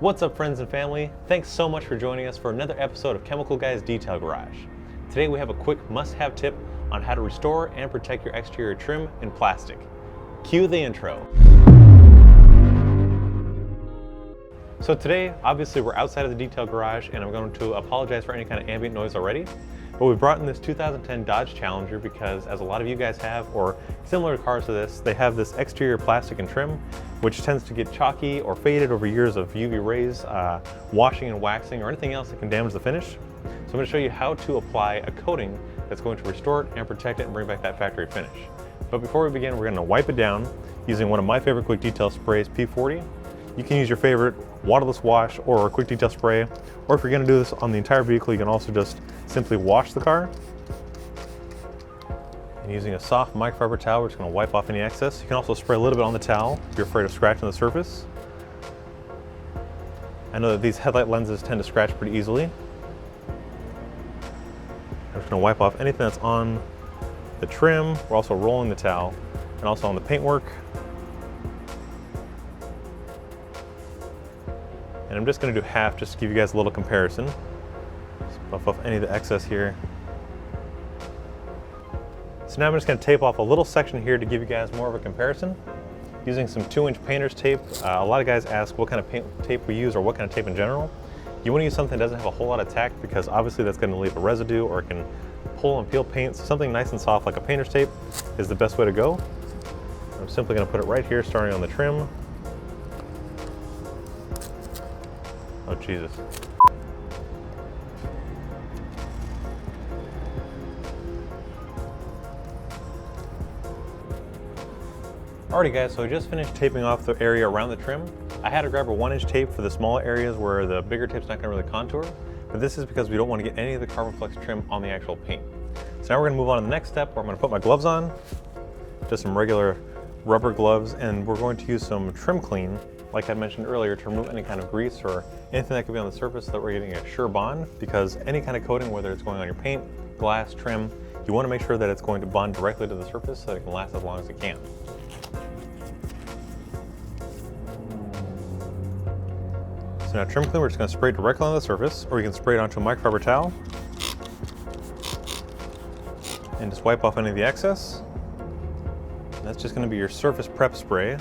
What's up, friends and family? Thanks so much for joining us for another episode of Chemical Guy's Detail Garage. Today we have a quick must-have tip on how to restore and protect your exterior trim in plastic. Cue the intro. So today, obviously we're outside of the detail garage and I'm going to apologize for any kind of ambient noise already. But we brought in this 2010 Dodge Challenger because, as a lot of you guys have, or similar cars to this, they have this exterior plastic and trim which tends to get chalky or faded over years of UV rays, washing and waxing, or anything else that can damage the finish. So I'm going to show you how to apply a coating that's going to restore it and protect it and bring back that factory finish. But before we begin, we're going to wipe it down using one of my favorite quick detail sprays, P40. You can use your favorite waterless wash or a quick detail spray, or if you're going to do this on the entire vehicle, you can also just simply wash the car. And using a soft microfiber towel, we're just going to wipe off any excess. You can also spray a little bit on the towel if you're afraid of scratching the surface. I know that these headlight lenses tend to scratch pretty easily. I'm just going to wipe off anything that's on the trim. We're also rolling the towel and also on the paintwork. And I'm just going to do half just to give you guys a little comparison. Just buff off any of the excess here. So now I'm just going to tape off a little section here to give you guys more of a comparison. Using some 2-inch painter's tape. A lot of guys ask what kind of tape we use or what kind of tape in general. You want to use something that doesn't have a whole lot of tack because obviously that's going to leave a residue or it can pull and peel paint. So something nice and soft like a painter's tape is the best way to go. I'm simply going to put it right here starting on the trim. Oh, Jesus. Alrighty guys, so I just finished taping off the area around the trim. I had to grab a 1-inch tape for the smaller areas where the bigger tape's not going to really contour, but this is because we don't want to get any of the carbon flex trim on the actual paint. So now we're going to move on to the next step where I'm going to put my gloves on, just some regular rubber gloves, and we're going to use some trim clean, like I mentioned earlier, to remove any kind of grease or anything that could be on the surface so that we're getting a sure bond, because any kind of coating, whether it's going on your paint, glass, trim, you want to make sure that it's going to bond directly to the surface so that it can last as long as it can. So now trim clean, we're just going to spray directly on the surface, or you can spray it onto a microfiber towel and just wipe off any of the excess. And that's just going to be your surface prep spray.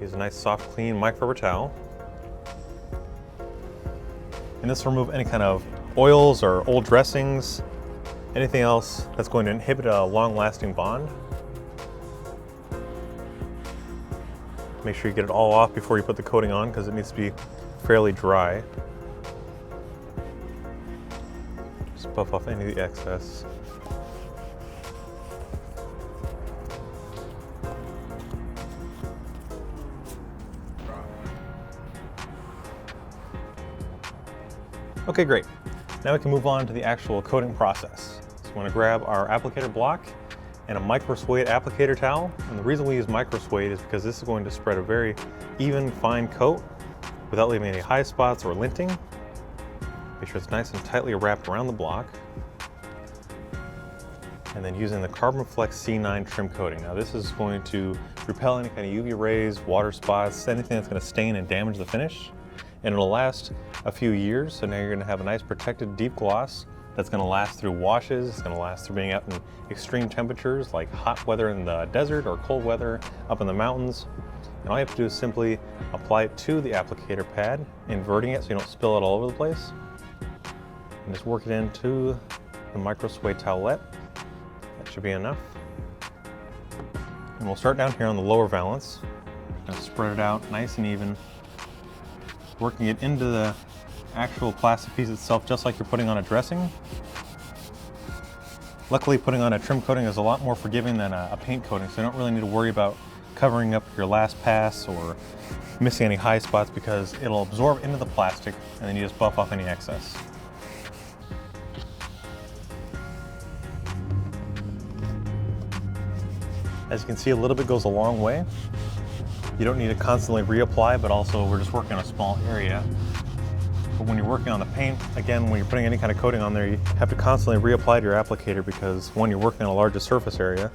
Use a nice soft clean microfiber towel. And this will remove any kind of oils or old dressings, anything else that's going to inhibit a long-lasting bond. Make sure you get it all off before you put the coating on because it needs to be fairly dry. Just buff off any of the excess. Okay, great. Now we can move on to the actual coating process. So we're going to grab our applicator block and a micro suede applicator towel. And the reason we use micro suede is because this is going to spread a very even, fine coat without leaving any high spots or linting. Make sure it's nice and tightly wrapped around the block. And then using the Carbon Flex C9 trim coating. Now this is going to repel any kind of UV rays, water spots, anything that's going to stain and damage the finish. And it'll last a few years, so now you're going to have a nice protected deep gloss that's going to last through washes. It's going to last through being out in extreme temperatures like hot weather in the desert or cold weather up in the mountains. And all you have to do is simply apply it to the applicator pad, inverting it so you don't spill it all over the place. And just work it into the micro suede towelette. That should be enough. And we'll start down here on the lower valance. Just spread it out nice and even, working it into the actual plastic piece itself, just like you're putting on a dressing. Luckily, putting on a trim coating is a lot more forgiving than a paint coating, so you don't really need to worry about covering up your last pass or missing any high spots because it'll absorb into the plastic and then you just buff off any excess. As you can see, a little bit goes a long way. You don't need to constantly reapply, but also we're just working on a small area. But when you're working on the paint, again, when you're putting any kind of coating on there, you have to constantly reapply to your applicator because one, you're working on a larger surface area,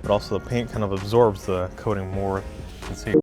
but also the paint kind of absorbs the coating more. You can see.